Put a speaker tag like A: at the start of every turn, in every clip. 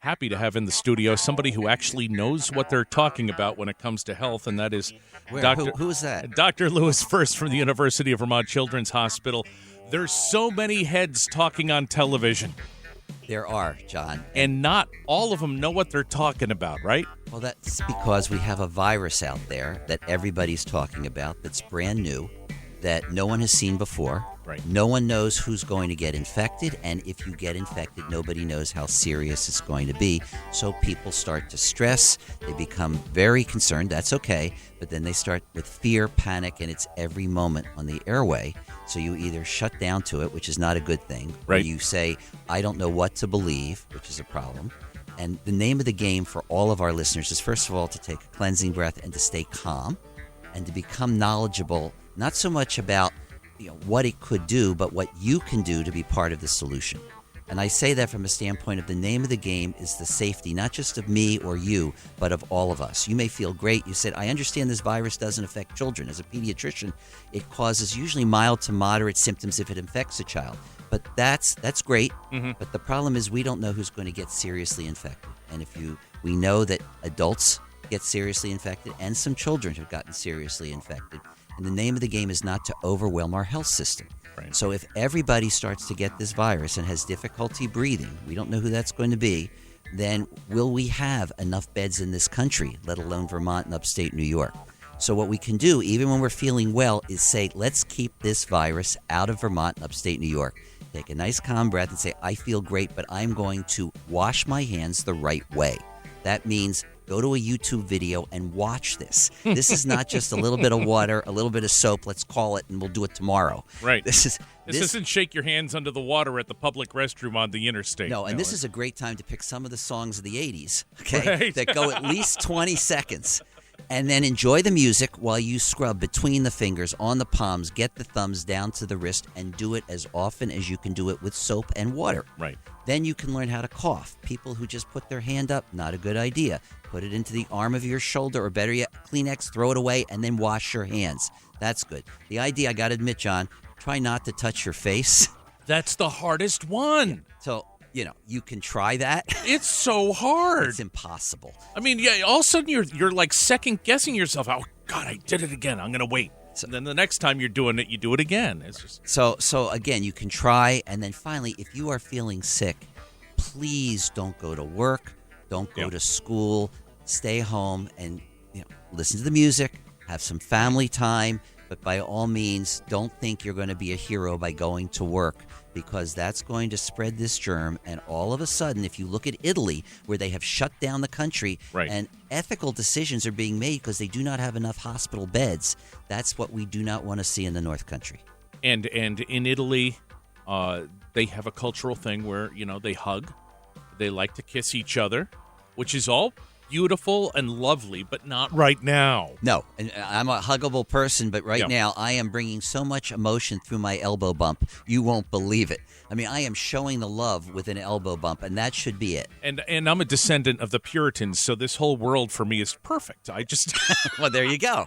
A: happy to have in the studio somebody who actually knows what they're talking about when it comes to health, and that is
B: Who is that?
A: Dr. Lewis First from the University of Vermont Children's Hospital. There's so many heads talking on television.
B: There are, John.
A: And not all of them know what they're talking about, right?
B: Well, that's because we have a virus out there that everybody's talking about that's brand new, that no one has seen before.
A: Right.
B: No one knows who's going to get infected, and if you get infected, nobody knows how serious it's going to be. So people start to stress. They become very concerned. That's okay. But then they start with fear, panic, and it's every moment on the airway. So you either shut down to it, which is not a good thing,
A: right.
B: or you say, I don't know what to believe, which is a problem. And the name of the game for all of our listeners is, first of all, to take a cleansing breath and to stay calm and to become knowledgeable, not so much about what it could do, but what you can do to be part of the solution. And I say that from a standpoint of the name of the game is the safety, not just of me or you, but of all of us. You may feel great. You said, I understand this virus doesn't affect children. As a pediatrician, it causes usually mild to moderate symptoms if it infects a child. But that's great. Mm-hmm. But the problem is we don't know who's going to get seriously infected. And we know that adults get seriously infected and some children have gotten seriously infected. And the name of the game is not to overwhelm our health system.
A: Right.
B: So if everybody starts to get this virus and has difficulty breathing, we don't know who that's going to be, then will we have enough beds in this country, let alone Vermont and upstate New York? So what we can do, even when we're feeling well, is say, let's keep this virus out of Vermont and upstate New York. Take a nice calm breath and say, I feel great, but I'm going to wash my hands the right way. That means go to a YouTube video and watch this. This is not just a little bit of water, a little bit of soap, let's call it, and we'll do it tomorrow.
A: Right.
B: This
A: isn't shake your hands under the water at the public restroom on the interstate.
B: No, and this is a great time to pick some of the songs of the 80s, okay, right. that go at least 20 seconds. And then enjoy the music while you scrub between the fingers, on the palms, get the thumbs down to the wrist, and do it as often as you can do it with soap and water.
A: Right.
B: Then you can learn how to cough. People who just put their hand up, not a good idea. Put it into the arm of your shoulder, or better yet, Kleenex, throw it away, and then wash your hands. That's good. The idea, I got to admit, John, try not to touch your face.
A: That's the hardest one.
B: So, you can try that.
A: It's so hard.
B: It's impossible.
A: I mean, yeah, all of a sudden you're like second-guessing yourself. Oh, God, I did it again. I'm going to wait. And then the next time you're doing it, you do it again. It's just
B: So again, you can try. And then finally, if you are feeling sick, please don't go to work. Don't go to school. Stay home and listen to the music. Have some family time. But by all means, don't think you're going to be a hero by going to work, because that's going to spread this germ. And all of a sudden, if you look at Italy, where they have shut down the country,
A: right.
B: and ethical decisions are being made because they do not have enough hospital beds, that's what we do not want to see in the North Country.
A: And in Italy, they have a cultural thing where, they hug. They like to kiss each other, which is all beautiful and lovely, but not right now.
B: No, and I'm a huggable person, but right now I am bringing so much emotion through my elbow bump, you won't believe it. I mean, I am showing the love with an elbow bump, and that should be it.
A: And I'm a descendant of the Puritans, so this whole world for me is perfect. I just
B: well, there you go.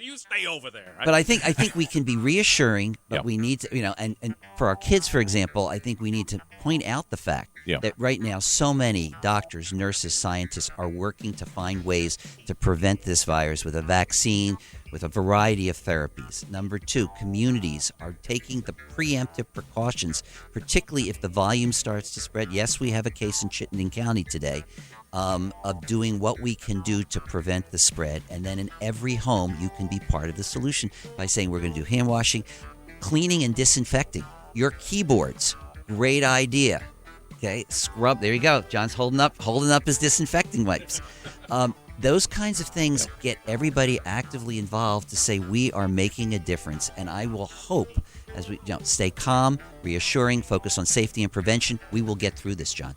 A: You stay over there.
B: But I think we can be reassuring, but we need to, and for our kids, for example, I think we need to point out the fact that right now so many doctors, nurses, scientists are working to find ways to prevent this virus with a vaccine, with a variety of therapies. Number two, communities are taking the preemptive precautions, particularly if the volume starts to spread. Yes, we have a case in Chittenden County today of doing what we can do to prevent the spread. And then in every home, you can be part of the solution by saying we're going to do hand washing, cleaning and disinfecting your keyboards. Great idea. Okay, scrub. There you go. John's holding up his disinfecting wipes. Those kinds of things get everybody actively involved to say we are making a difference. And I will hope, as we stay calm, reassuring, focus on safety and prevention, we will get through this, John.